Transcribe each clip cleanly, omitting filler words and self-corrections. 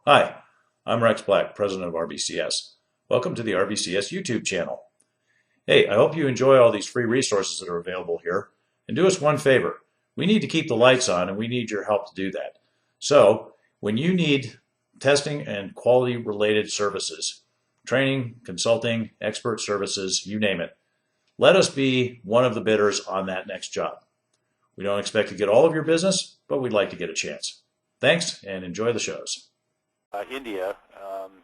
Hi, I'm Rex Black, President of RBCS. Welcome to the RBCS YouTube channel. Hey, I hope you enjoy all these free resources that are available here. And do us one favor. We need to keep the lights on and we need your help to do that. So, when you need testing and quality related services, training, consulting, expert services, you name it, let us be one of the bidders on that next job. We don't expect to get all of your business, but we'd like to get a chance. Thanks and enjoy the shows. India.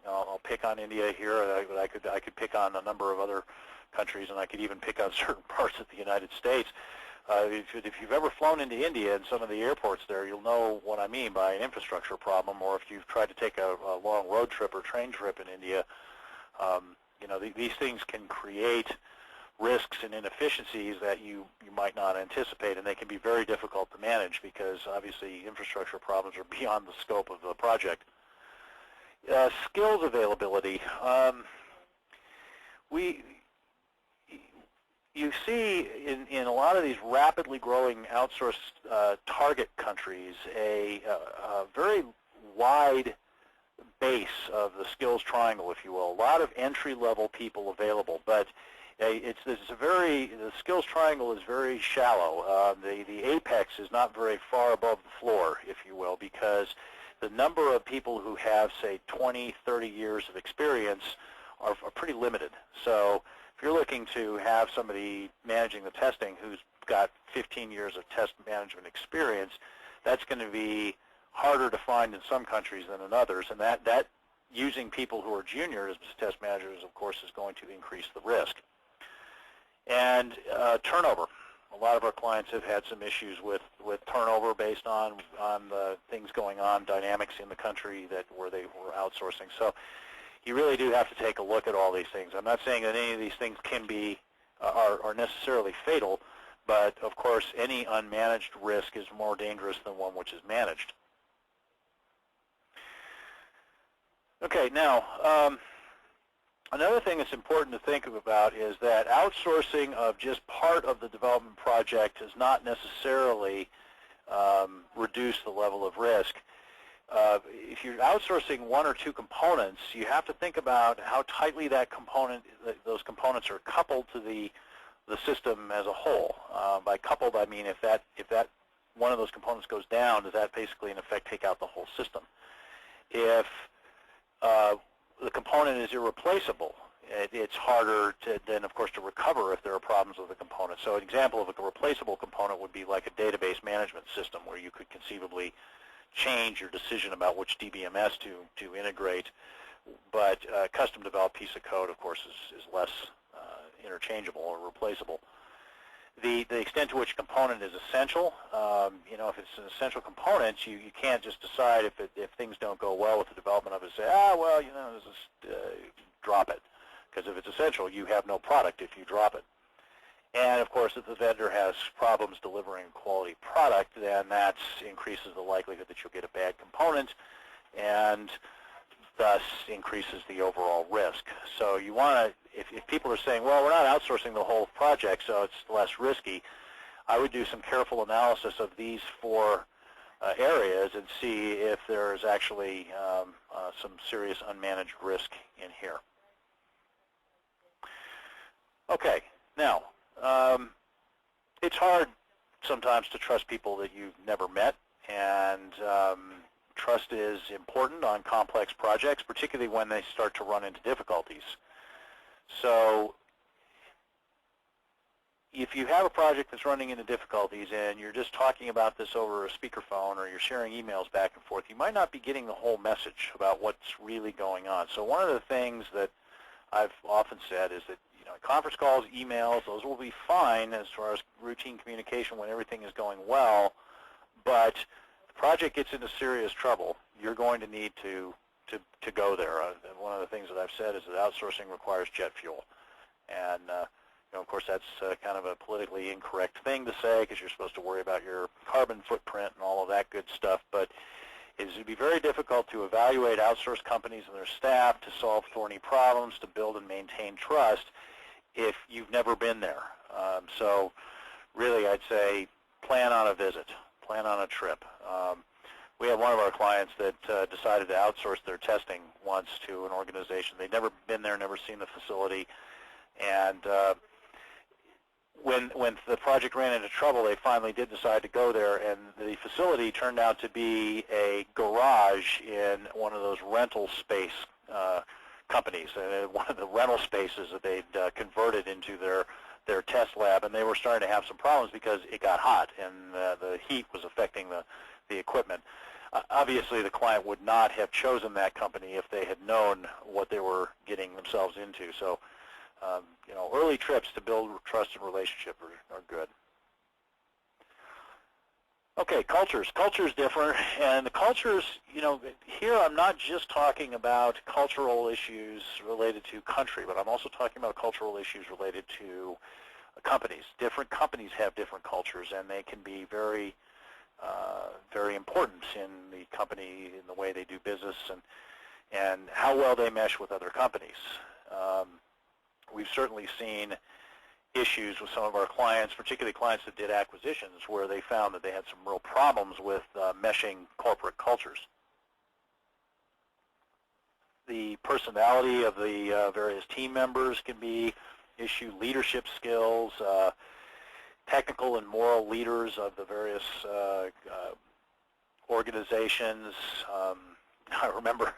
I'll pick on India here. I could pick on a number of other countries, and I could even pick on certain parts of the United States. If you've ever flown into India and some of the airports there, you'll know what I mean by an infrastructure problem. Or if you've tried to take a long road trip or train trip in India, these things can create risks and inefficiencies that you might not anticipate, and they can be very difficult to manage because obviously infrastructure problems are beyond the scope of the project. Skills availability. You see in a lot of these rapidly growing outsourced target countries a very wide base of the skills triangle, if you will. A lot of entry-level people available, but the skills triangle is very shallow. The apex is not very far above the floor, if you will, because the number of people who have, say, 20, 30 years of experience are pretty limited. So if you're looking to have somebody managing the testing who's got 15 years of test management experience, that's going to be harder to find in some countries than in others, and that using people who are junior as test managers, of course, is going to increase the risk. And turnover. A lot of our clients have had some issues with turnover based on the things going on, dynamics in the country where they were outsourcing. So you really do have to take a look at all these things. I'm not saying that any of these things are necessarily fatal, but of course any unmanaged risk is more dangerous than one which is managed. Okay, now another thing that's important to think about is that outsourcing of just part of the development project does not necessarily reduce the level of risk. If you're outsourcing one or two components, you have to think about how tightly those components are coupled to the system as a whole. By coupled, I mean if that one of those components goes down, does that basically in effect take out the whole system? If the component is irreplaceable, it's harder then, of course, to recover if there are problems with the component. So an example of a replaceable component would be like a database management system where you could conceivably change your decision about which DBMS to integrate, but a custom developed piece of code, of course, is less interchangeable or replaceable. The extent to which a component is essential, if it's an essential component, you can't just decide if things don't go well with the development of it, say, just drop it. Because if it's essential, you have no product if you drop it. And of course, if the vendor has problems delivering quality product, then that increases the likelihood that you'll get a bad component, and thus increases the overall risk. So you want to, if people are saying, well, we're not outsourcing the whole project, so it's less risky, I would do some careful analysis of these four areas and see if there's actually some serious unmanaged risk in here. Okay, now, it's hard sometimes to trust people that you've never met, and trust is important on complex projects, particularly when they start to run into difficulties. So if you have a project that's running into difficulties and you're just talking about this over a speakerphone or you're sharing emails back and forth, you might not be getting the whole message about what's really going on. So one of the things that I've often said is that conference calls, emails, those will be fine as far as routine communication when everything is going well, but the project gets into serious trouble, you're going to need to go there. One of the things that I've said is that outsourcing requires jet fuel. And of course, that's kind of a politically incorrect thing to say because you're supposed to worry about your carbon footprint and all of that good stuff, but it would be very difficult to evaluate outsourced companies and their staff to solve thorny problems, to build and maintain trust if you've never been there. So really, I'd say plan on a visit, plan on a trip. we had one of our clients that decided to outsource their testing once to an organization. They'd never been there, never seen the facility, and when the project ran into trouble, they finally did decide to go there, and the facility turned out to be a garage in one of those rental space companies, one of the rental spaces that they'd converted into their test lab, and they were starting to have some problems because it got hot and the heat was affecting the equipment. Obviously, the client would not have chosen that company if they had known what they were getting themselves into. So, you know, early trips to build trust and relationship are good. Okay, cultures. Cultures differ, and the cultures, you know, here I'm not just talking about cultural issues related to country, but I'm also talking about cultural issues related to companies. Different companies have different cultures, and they can be very, very important in the company, in the way they do business, and how well they mesh with other companies. We've certainly seen issues with some of our clients, particularly clients that did acquisitions, where they found that they had some real problems with meshing corporate cultures. The personality of the various team members can be issue, leadership skills, technical and moral leaders of the various organizations. I remember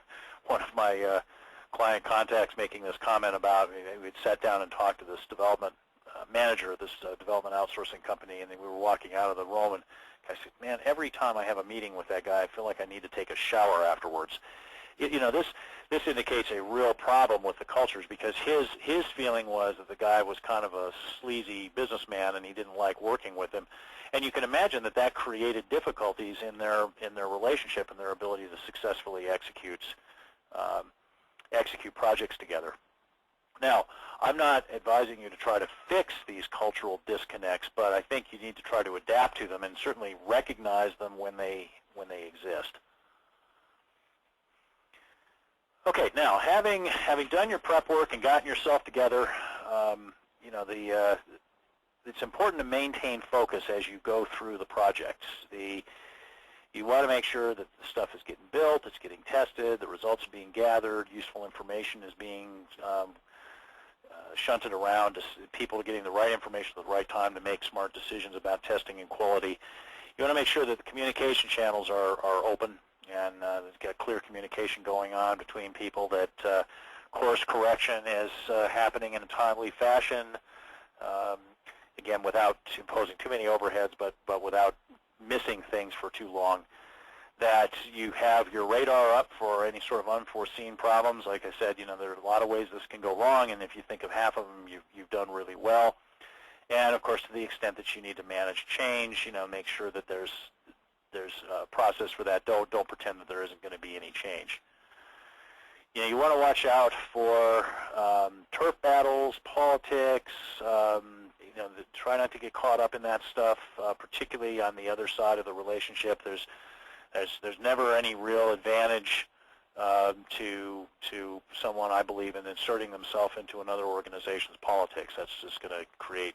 one of my client contacts making this comment about, we'd sat down and talked to this development manager of this development outsourcing company, and we were walking out of the room, and I said, man, every time I have a meeting with that guy, I feel like I need to take a shower afterwards. You know, this indicates a real problem with the cultures, because his feeling was that the guy was kind of a sleazy businessman and he didn't like working with him. And you can imagine that that created difficulties in their relationship and their ability to successfully execute projects together. Now, I'm not advising you to try to fix these cultural disconnects, but I think you need to try to adapt to them and certainly recognize them when they exist. Okay, now having done your prep work and gotten yourself together, you know, it's important to maintain focus as you go through the project. You want to make sure that the stuff is getting built, it's getting tested, the results are being gathered, useful information is being shunted around, people are getting the right information at the right time to make smart decisions about testing and quality. You want to make sure that the communication channels are open, and there's got clear communication going on between people, that course correction is happening in a timely fashion, again, without imposing too many overheads, but without missing things for too long, that you have your radar up for any sort of unforeseen problems. Like I said, you know, there are a lot of ways this can go wrong, and if you think of half of them, you've done really well. And of course, to the extent that you need to manage change, you know, make sure that there's a process for that. Don't pretend that there isn't going to be any change. You know, you want to watch out for turf battles, politics. You know, try not to get caught up in that stuff, particularly on the other side of the relationship. There's never any real advantage to someone, I believe, in inserting themselves into another organization's politics. That's just going to create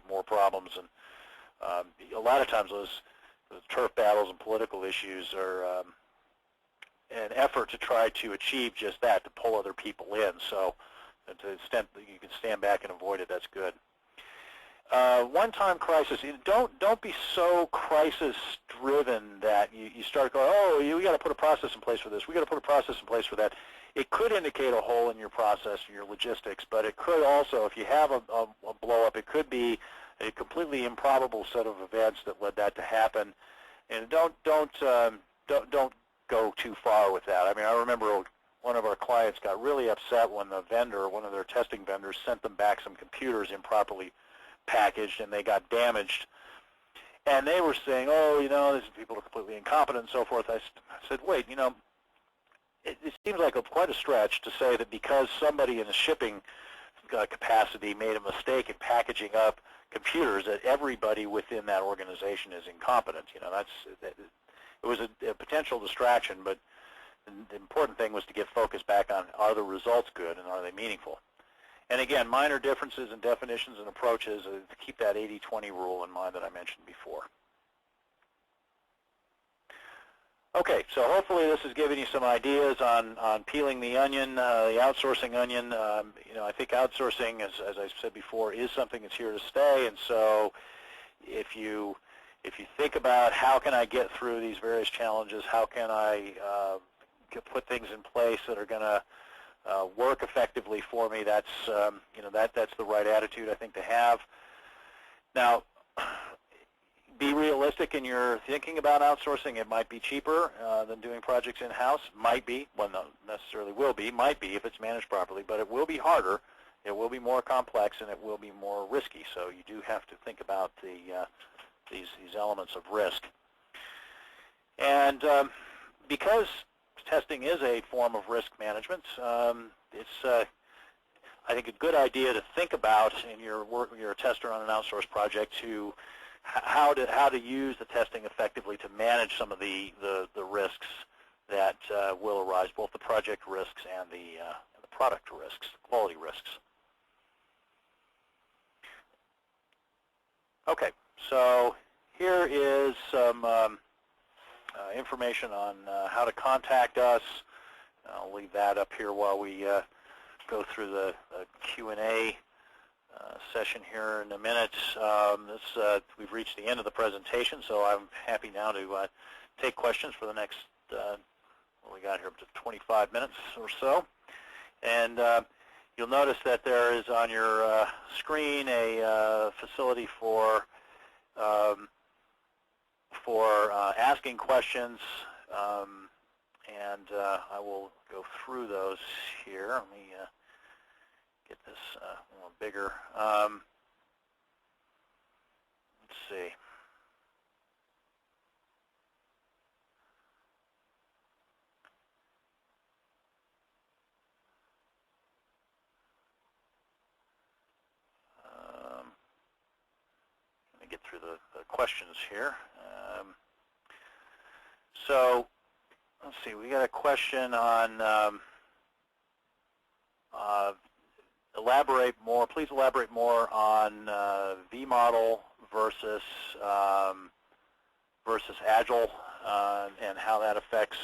more problems, and a lot of times those turf battles and political issues are an effort to try to achieve just that, to pull other people in. So to the extent that you can stand back and avoid it, that's good. One-time crisis. Don't be so crisis-driven that you start going, oh, we got to put a process in place for this. We got to put a process in place for that. It could indicate a hole in your process and your logistics, but it could also, if you have a blow-up, it could be a completely improbable set of events that led that to happen. And don't go too far with that. I mean, I remember one of our clients got really upset when the vendor, one of their testing vendors, sent them back some computers improperly packaged, and they got damaged. And they were saying, oh, you know, these people are completely incompetent and so forth. I said, wait, you know, it seems like quite a stretch to say that because somebody in a shipping capacity made a mistake in packaging up computers, that everybody within that organization is incompetent. You know, it was a potential distraction, but the important thing was to get focused back on, are the results good and are they meaningful? And again, minor differences in definitions and approaches, to keep that 80-20 rule in mind that I mentioned before. Okay, so hopefully this has given you some ideas on peeling the onion, the outsourcing onion. I think outsourcing, as I said before, is something that's here to stay. And so if you think about how can I get through these various challenges, how can I put things in place that are going to work effectively for me, that's that's the right attitude I think to have. Now, be realistic in your thinking about outsourcing. It might be cheaper than doing projects in-house. Might be. Well, not necessarily will be. Might be if it's managed properly. But it will be harder. It will be more complex, and it will be more risky. So you do have to think about these elements of risk. And because testing is a form of risk management, it's I think a good idea to think about in your work. You're a tester on an outsourced project to how to use the testing effectively to manage some of the risks that will arise, both the project risks and the product risks, quality risks. Okay, so here is some information on how to contact us. I'll leave that up here while we go through the Q&A session here in a minute. We've reached the end of the presentation, so I'm happy now to take questions for the next, what we got here, up to 25 minutes or so. And you'll notice that there is on your screen a facility for asking questions, and I will go through those here. Let me get this a little bigger. Let's see. Let me get through the questions here. So let's see. We got a question on please elaborate more on V model versus Agile and how that affects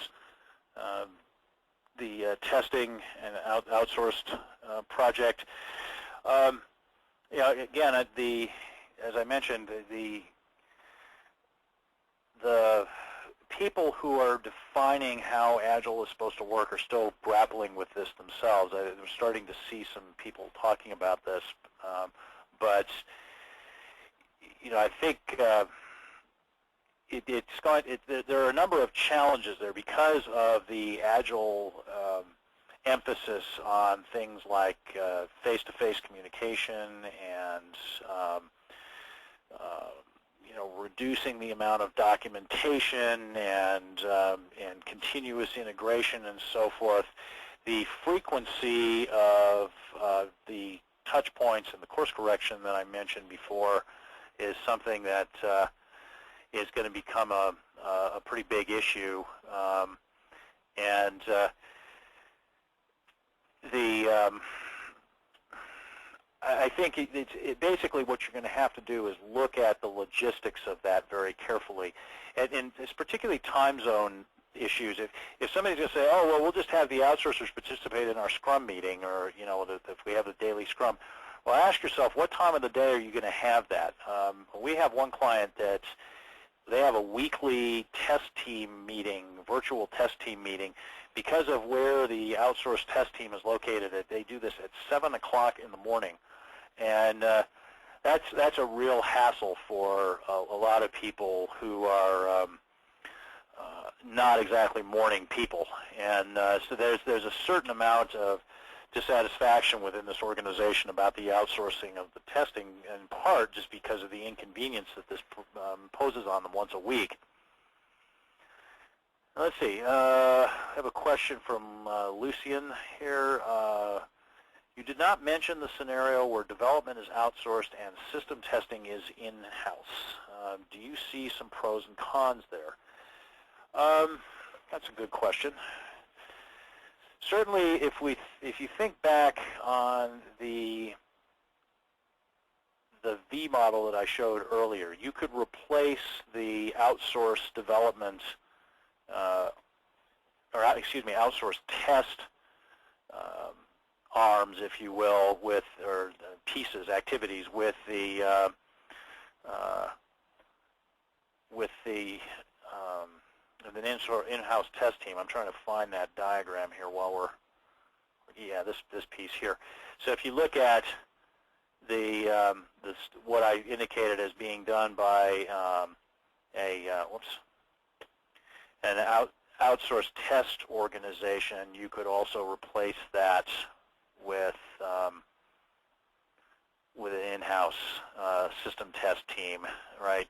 the testing and outsourced project. Again, as I mentioned, the people who are defining how Agile is supposed to work are still grappling with this themselves. We're starting to see some people talking about this, but I think there are a number of challenges there because of the Agile emphasis on things like face-to-face communication and reducing the amount of documentation and continuous integration and so forth. The frequency of the touch points and the course correction that I mentioned before is something that is going to become a pretty big issue. I think basically what you're going to have to do is look at the logistics of that very carefully. And it's particularly time zone issues. If somebody's going to say, oh, well, we'll just have the outsourcers participate in our Scrum meeting, or, if we have a daily Scrum, well, ask yourself, what time of the day are you going to have that? We have one client that they have a weekly test team meeting, virtual test team meeting. Because of where the outsourced test team is located, they do this at 7 o'clock in the morning. And that's a real hassle for a lot of people who are not exactly morning people. And so there's a certain amount of dissatisfaction within this organization about the outsourcing of the testing, in part just because of the inconvenience that this poses on them once a week. Let's see. I have a question from Lucian here. You did not mention the scenario where development is outsourced and system testing is in-house. Do you see some pros and cons there? That's a good question. Certainly, if you think back on the V model that I showed earlier, you could replace the outsourced development outsourced test arms, if you will, or pieces, activities with the an in-house test team. I'm trying to find that diagram here while this piece here. So if you look at what I indicated as being done by an outsourced test organization, you could also replace that with an in-house system test team, right?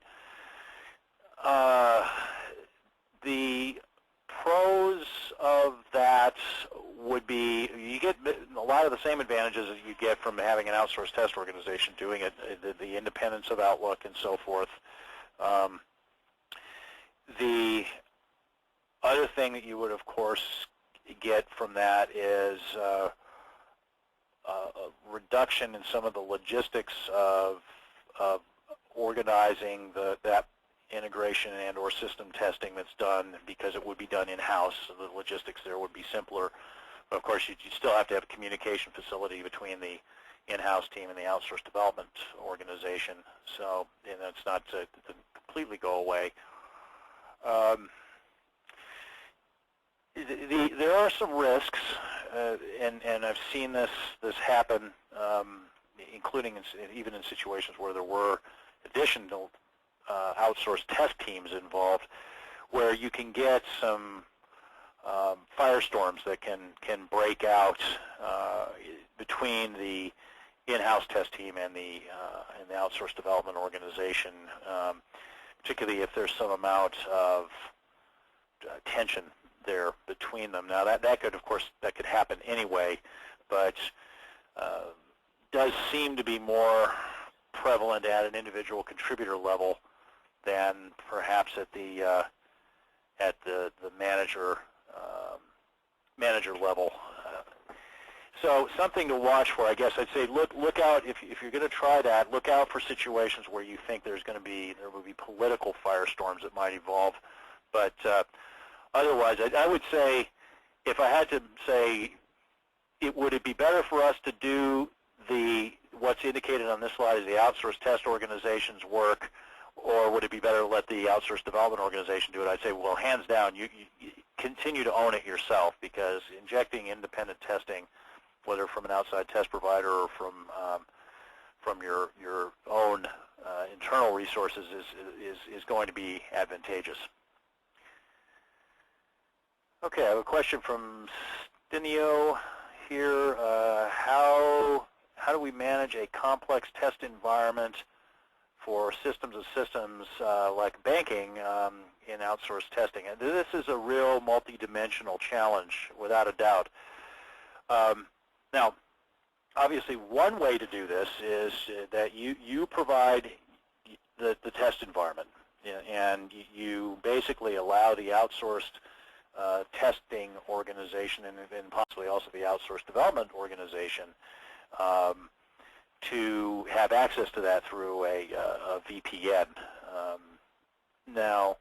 The pros of that would be you get a lot of the same advantages that you get from having an outsourced test organization doing it, the independence of outlook and so forth. The other thing that you would, of course, get from that is a reduction in some of the logistics of organizing that integration and or system testing that's done, because it would be done in-house, so the logistics there would be simpler. But of course, you still have to have a communication facility between the in-house team and the outsourced development organization. So, and that's not to completely go away. There are some risks, and I've seen this happen, including even in situations where there were additional outsourced test teams involved, where you can get some firestorms that can break out between the in-house test team and the outsourced development organization, particularly if there's some amount of tension there between them. Now that could, of course, that could happen anyway, but does seem to be more prevalent at an individual contributor level than perhaps at the manager level. So something to watch for, I guess. I'd say look out if you're going to try that. Look out for situations where you think there will be political firestorms that might evolve. But otherwise, I would say, if I had to say, would it be better for us to do what's indicated on this slide as the outsourced test organization's work, or would it be better to let the outsourced development organization do it? I'd say, well, hands down, you continue to own it yourself, because injecting independent testing, whether from an outside test provider or from your own internal resources, is going to be advantageous. Okay, I have a question from Stinio here. How do we manage a complex test environment for systems of systems like banking in outsourced testing? And this is a real multi-dimensional challenge, without a doubt. Now, obviously, one way to do this is that you provide the test environment, and you basically allow the outsourced testing organization and possibly also the outsourced development organization to have access to that through a VPN. Now,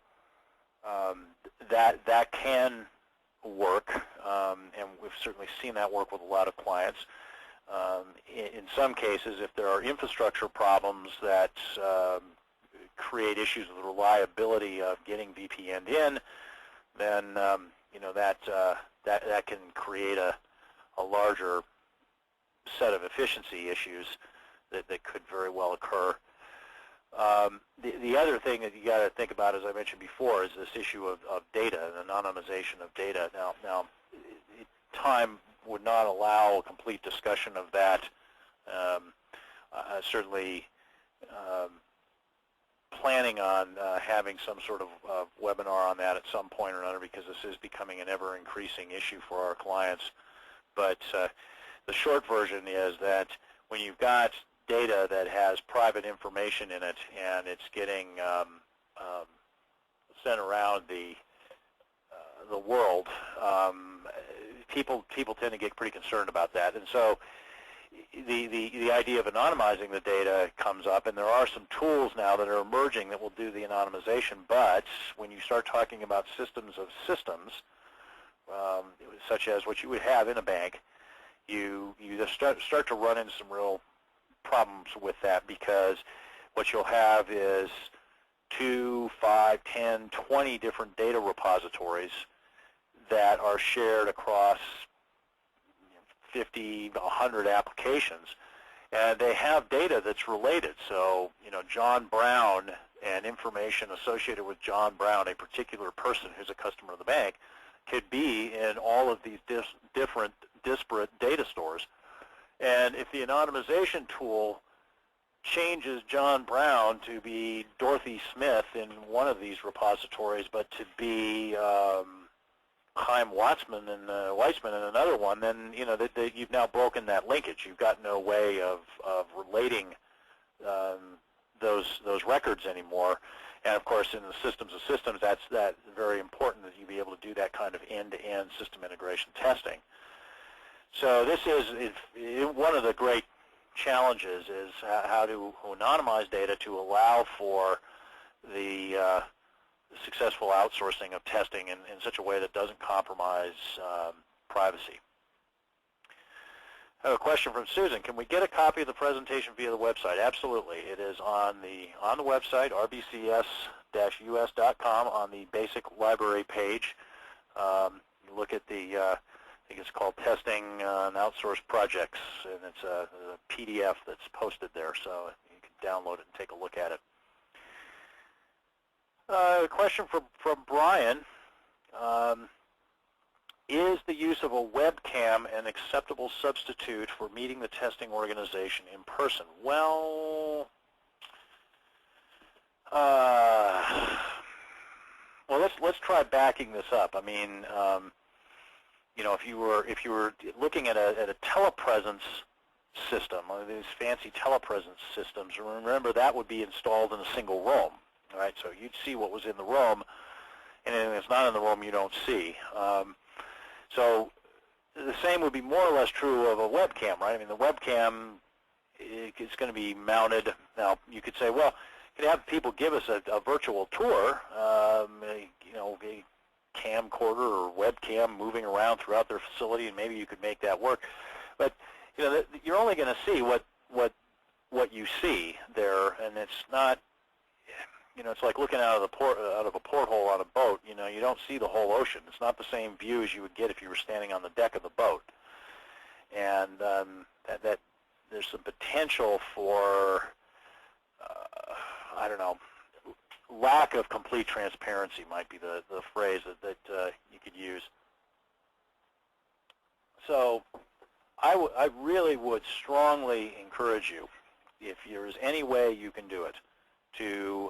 that can work, and we've certainly seen that work with a lot of clients. In some cases, if there are infrastructure problems that create issues with the reliability of getting VPN'd in, then that can create a larger set of efficiency issues that could very well occur. The other thing that you got to think about, as I mentioned before, is this issue of data and anonymization of data. Now, time would not allow a complete discussion of that. Certainly planning on having some sort of webinar on that at some point or another, because this is becoming an ever-increasing issue for our clients. But the short version is that when you've got data that has private information in it and it's getting sent around the world, people tend to get pretty concerned about that. And so the idea of anonymizing the data comes up, and there are some tools now that are emerging that will do the anonymization. But when you start talking about systems of systems, such as what you would have in a bank, you just start to run into some real problems with that, because what you'll have is 2, 5, 10, 20 different data repositories that are shared across 50, 100 applications, and they have data that's related. So, John Brown and information associated with John Brown, a particular person who's a customer of the bank, could be in all of these different disparate data stores. And if the anonymization tool changes John Brown to be Dorothy Smith in one of these repositories, but to be Chaim Weissman in another one, then you've now broken that linkage. You've got no way of relating those records anymore. And of course, in the systems of systems, that's very important that you be able to do that kind of end-to-end system integration testing. So this is one of the great challenges, is how to anonymize data to allow for the successful outsourcing of testing in such a way that doesn't compromise privacy. I have a question from Susan. Can we get a copy of the presentation via the website? Absolutely. It is on the website, rbcs-us.com, on the basic library page. You look at the, I think it's called Testing and Outsource Projects, and it's a PDF that's posted there, so you can download it and take a look at it. A question from Brian. Is the use of a webcam an acceptable substitute for meeting the testing organization in person? Well, let's try backing this up. I mean, if you were looking at a telepresence system, these fancy telepresence systems, remember that would be installed in a single room. All right, so you'd see what was in the room, and anything that's not in the room you don't see. So the same would be more or less true of a webcam, right? I mean, the webcam is going to be mounted. Now, you could say, well, you could have people give us a virtual tour, a camcorder or webcam moving around throughout their facility, and maybe you could make that work. But you're only going to see what you see there, and it's not. It's like looking out of a porthole on a boat. You don't see the whole ocean. It's not the same view as you would get if you were standing on the deck of the boat. And that there's some potential for, I don't know, lack of complete transparency might be the phrase that you could use. So I really would strongly encourage you, if there's any way you can do it, to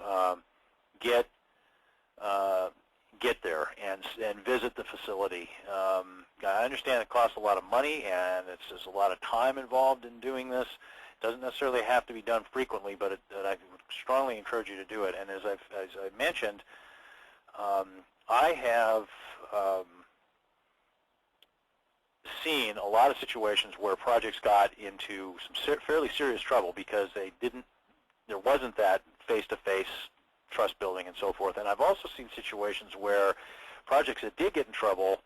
get there and visit the facility. I understand it costs a lot of money, and there's a lot of time involved in doing this. It doesn't necessarily have to be done frequently, but I would strongly encourage you to do it. And as I mentioned, I have seen a lot of situations where projects got into some fairly serious trouble because there wasn't that face-to-face trust building and so forth. And I've also seen situations where projects that did get in trouble,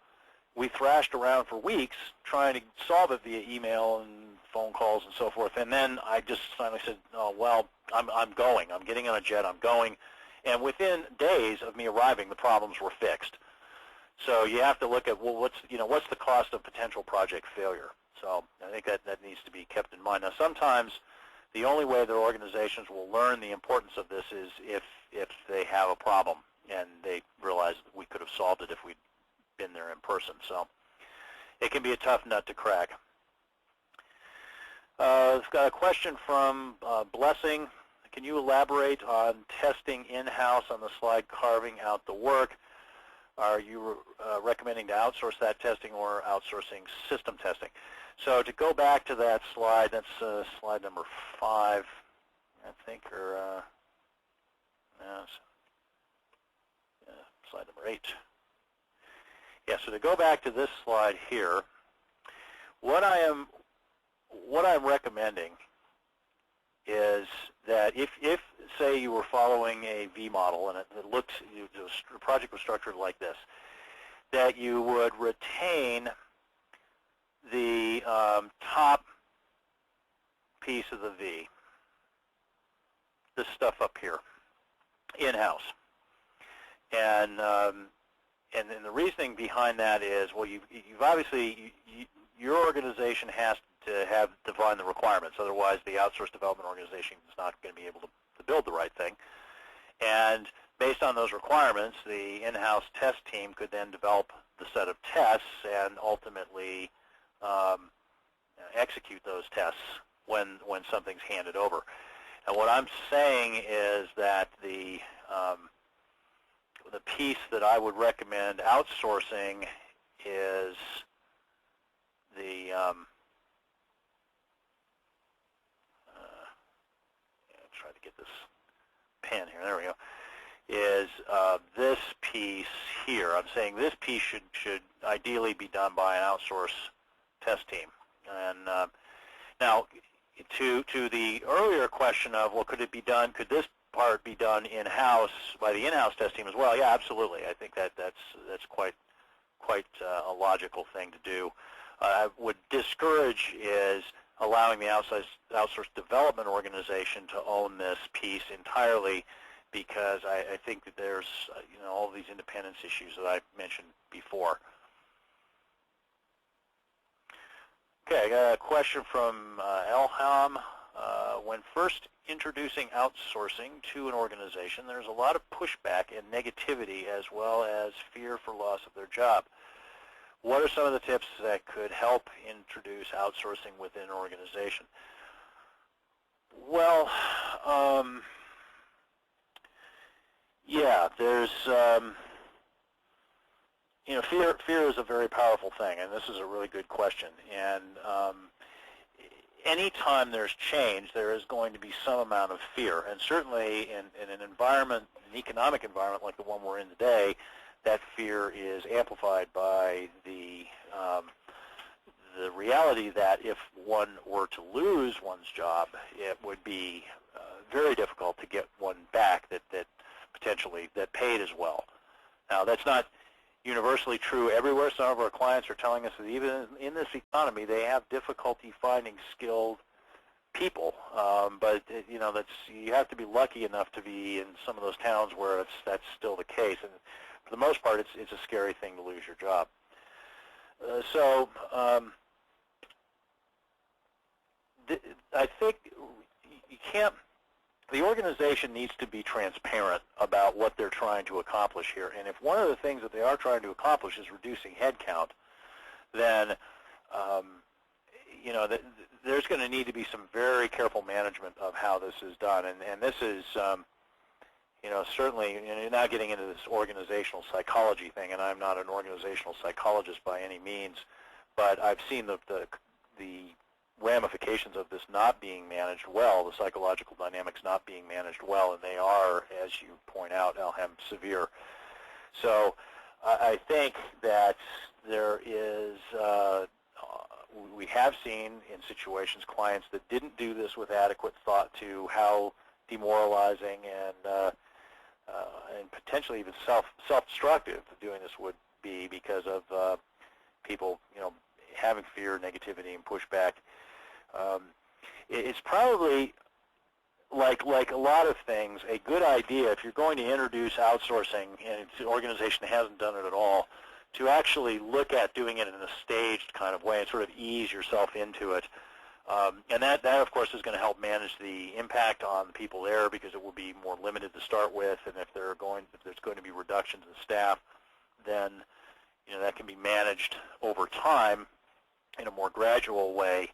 we thrashed around for weeks trying to solve it via email and phone calls and so forth. And then I just finally said, oh, well, I'm going. I'm getting on a jet. I'm going. And within days of me arriving, the problems were fixed. So you have to look at, well, what's the cost of potential project failure? So I think that needs to be kept in mind. Now, sometimes the only way their organizations will learn the importance of this is if they have a problem and they realize that we could have solved it if we'd been there in person. So it can be a tough nut to crack. I've got a question from Blessing. Can you elaborate on testing in-house on the slide carving out the work? Are you recommending to outsource that testing or outsourcing system testing? So to go back to that slide, that's slide number 5, I think, or slide number 8. Yeah, so to go back to this slide here, what I am what I'm recommending is that if say you were following a V model and the project was structured like this, that you would retain the top piece of the V, this stuff up here, in-house. And then the reasoning behind that is, well, you've obviously, your organization has to have defined the requirements. Otherwise, the outsourced development organization is not going to be able to build the right thing. And based on those requirements, the in-house test team could then develop the set of tests and ultimately execute those tests when something's handed over. And what I'm saying is that the piece that I would recommend outsourcing is the try to get this pen here. There we go. Is this piece here? I'm saying this piece should ideally be done by an outsource test team. And now, to the earlier question of, well, could it be done? Could this part be done in-house by the in-house test team as well? Yeah, absolutely. I think that's quite a logical thing to do. I would discourage is allowing the outsourced development organization to own this piece entirely, because I think that there's all these independence issues that I mentioned before. Okay, I got a question from Lhomme. When first introducing outsourcing to an organization, there's a lot of pushback and negativity as well as fear for loss of their job. What are some of the tips that could help introduce outsourcing within an organization? Well, yeah, there's, fear is a very powerful thing, and this is a really good question. And anytime there's change, there is going to be some amount of fear. And certainly in an environment, an economic environment like the one we're in today, that fear is amplified by the reality that if one were to lose one's job, it would be very difficult to get one back that potentially paid as well. Now, that's not universally true everywhere. Some of our clients are telling us that even in this economy, they have difficulty finding skilled people. But you have to be lucky enough to be in some of those towns where that's still the case. And for the most part, it's a scary thing to lose your job. I think you can't. The organization needs to be transparent about what they're trying to accomplish here. And if one of the things that they are trying to accomplish is reducing headcount, then there's going to need to be some very careful management of how this is done. And this is, certainly, you're now getting into this organizational psychology thing, and I'm not an organizational psychologist by any means, but I've seen the ramifications of this not being managed well, the psychological dynamics not being managed well, and they are, as you point out, Lhomme, severe. So I think that there is, we have seen in situations clients that didn't do this with adequate thought to how demoralizing and potentially even self-destructive doing this would be because of people, having fear, negativity, and pushback. It's probably, like a lot of things, a good idea if you're going to introduce outsourcing and the organization hasn't done it at all, to actually look at doing it in a staged kind of way and sort of ease yourself into it. And that of course, is going to help manage the impact on the people there, because it will be more limited to start with, and if there's going to be reductions in staff, then that can be managed over time in a more gradual way.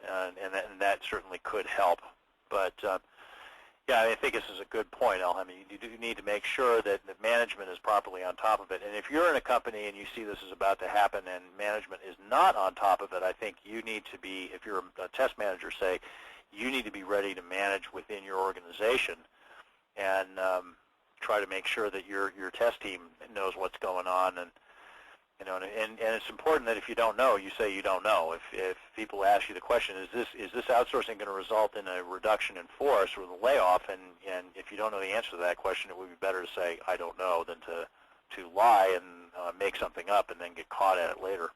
And that certainly could help. But yeah, I think this is a good point, Lhomme. You do need to make sure that the management is properly on top of it. And if you're in a company and you see this is about to happen and management is not on top of it, I think you need to be, if you're a test manager, say, you need to be ready to manage within your organization and try to make sure that your test team knows what's going on. And And it's important that if you don't know, you say you don't know. If people ask you the question, is this outsourcing going to result in a reduction in force or the layoff, and if you don't know the answer to that question, it would be better to say I don't know than to lie and make something up and then get caught at it later.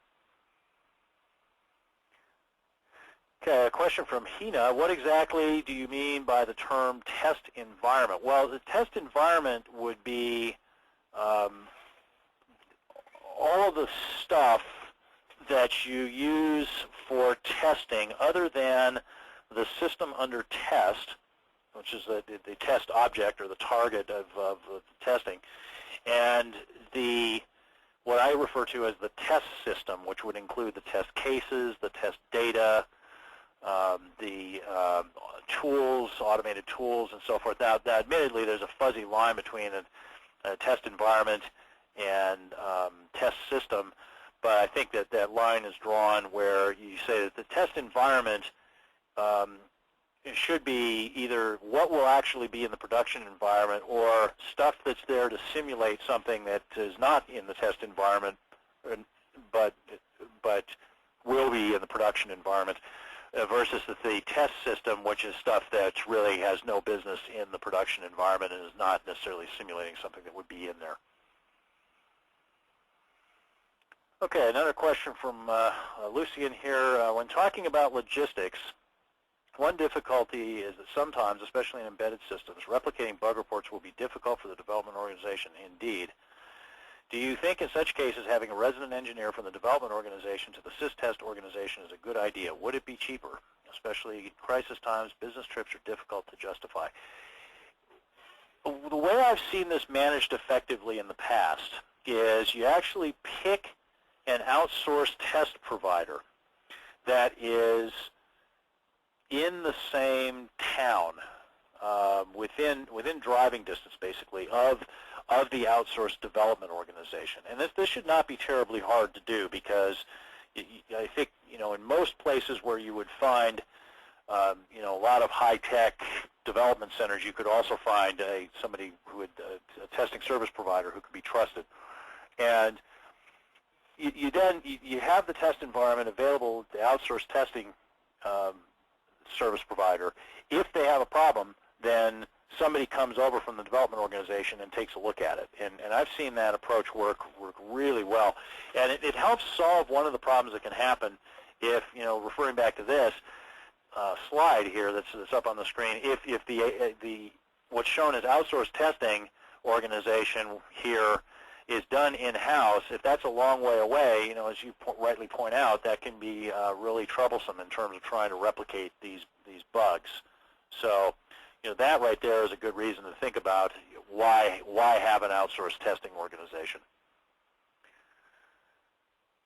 Okay, a question from Hina. What exactly do you mean by the term test environment? Well, the test environment would be all of the stuff that you use for testing other than the system under test, which is the test object or the target of the testing, and what I refer to as the test system, which would include the test cases, the test data, the tools, automated tools, and so forth. Now, admittedly, there's a fuzzy line between a test environment and test system, but I think that line is drawn where you say that the test environment it should be either what will actually be in the production environment or stuff that's there to simulate something that is not in the test environment, but will be in the production environment, versus the test system, which is stuff that really has no business in the production environment and is not necessarily simulating something that would be in there. Okay, another question from Lucian here. When talking about logistics, one difficulty is that sometimes, especially in embedded systems, replicating bug reports will be difficult for the development organization. Indeed. Do you think in such cases having a resident engineer from the development organization to the sys-test organization is a good idea? Would it be cheaper? Especially crisis times, business trips are difficult to justify. The way I've seen this managed effectively in the past is you actually pick an outsourced test provider that is in the same town, within driving distance, basically, of the outsourced development organization. And this should not be terribly hard to do, because I think, in most places where you would find, a lot of high-tech development centers, you could also find somebody who would, a testing service provider who could be trusted. And you have the test environment available, the outsourced testing service provider. If they have a problem, then somebody comes over from the development organization and takes a look at it. And I've seen that approach work really well. And it helps solve one of the problems that can happen if, referring back to this slide here that's up on the screen, if the what's shown as outsourced testing organization here is done in-house, if that's a long way away, as you rightly point out, that can be really troublesome in terms of trying to replicate these bugs. So, that right there is a good reason to think about why have an outsourced testing organization.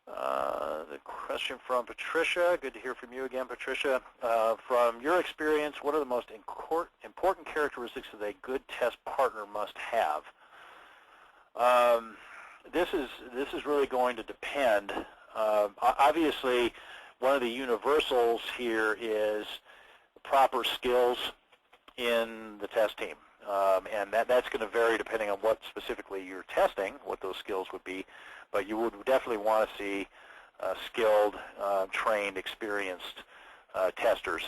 The question from Patricia. Good to hear from you again, Patricia. From your experience, what are the most important characteristics that a good test partner must have? This is really going to depend. Obviously, one of the universals here is proper skills in the test team, and that's going to vary depending on what specifically you're testing, what those skills would be. But you would definitely want to see skilled, trained, experienced testers.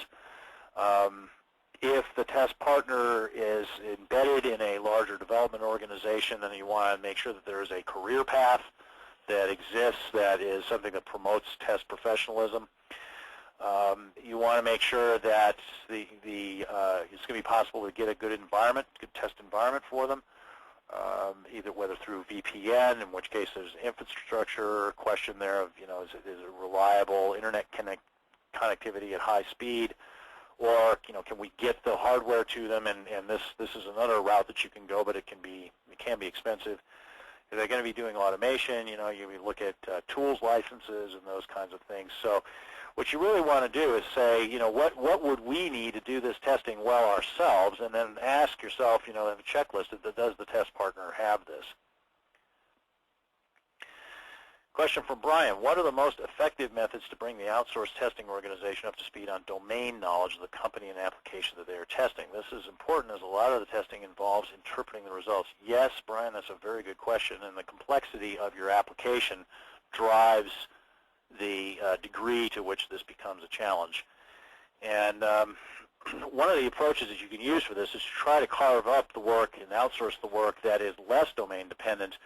If the test partner is embedded in a larger development organization, then you want to make sure that there is a career path that exists that is something that promotes test professionalism. You want to make sure that it's going to be possible to get a good environment, good test environment for them, either whether through VPN, in which case there's infrastructure question there of, is it reliable internet connectivity at high speed, or can we get the hardware to them? And this is another route that you can go, but it can be expensive. If they're going to be doing automation, you look at tools licenses and those kinds of things. So what you really want to do is say, what would we need to do this testing well ourselves, and then ask yourself, in a checklist, does the test partner have this? Question from Brian. What are the most effective methods to bring the outsourced testing organization up to speed on domain knowledge of the company and application that they are testing? This is important as a lot of the testing involves interpreting the results. Yes, Brian, that's a very good question, and the complexity of your application drives the degree to which this becomes a challenge. And one of the approaches that you can use for this is to try to carve up the work and outsource the work that is less domain dependent.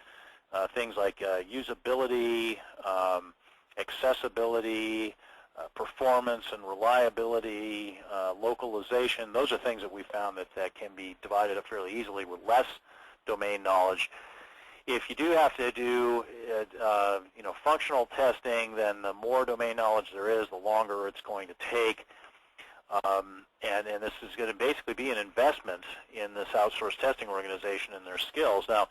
Things like usability, accessibility, performance and reliability, localization. Those are things that we found that can be divided up fairly easily with less domain knowledge. If you do have to do functional testing, then the more domain knowledge there is, the longer it's going to take. And this is going to basically be an investment in this outsourced testing organization and their skills. Now,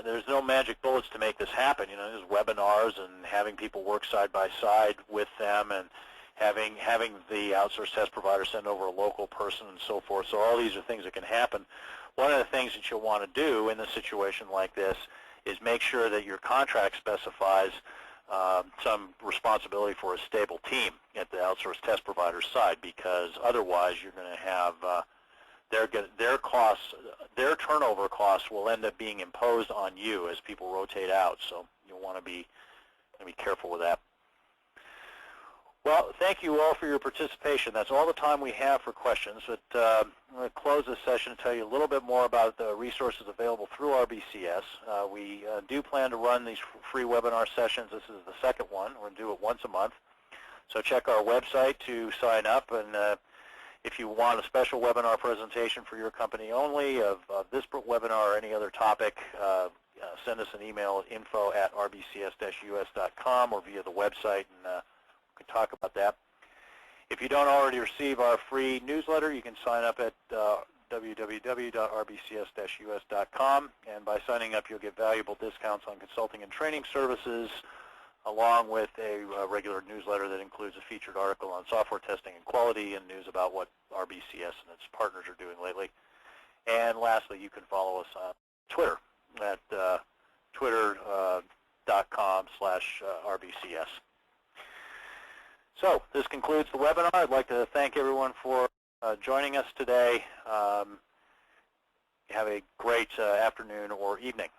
there's no magic bullets to make this happen. There's webinars and having people work side by side with them, and having the outsourced test provider send over a local person and so forth. So all these are things that can happen. One of the things that you'll want to do in a situation like this is make sure that your contract specifies some responsibility for a stable team at the outsourced test provider's side, because otherwise you're going to have their turnover costs will end up being imposed on you as people rotate out. So you'll want to be careful with that. Well, thank you all for your participation. That's all the time we have for questions. But I'm going to close this session and tell you a little bit more about the resources available through RBCS. We do plan to run these free webinar sessions. This is the second one. We're going to do it once a month. So check our website to sign up. And if you want a special webinar presentation for your company only of this webinar or any other topic, send us an email at info@rbcs-us.com or via the website, and we can talk about that. If you don't already receive our free newsletter, you can sign up at www.rbcs-us.com, and by signing up you'll get valuable discounts on consulting and training services, along with a regular newsletter that includes a featured article on software testing and quality and news about what RBCS and its partners are doing lately. And lastly, you can follow us on Twitter at twitter.com/RBCS. So this concludes the webinar. I'd like to thank everyone for joining us today. Have a great afternoon or evening.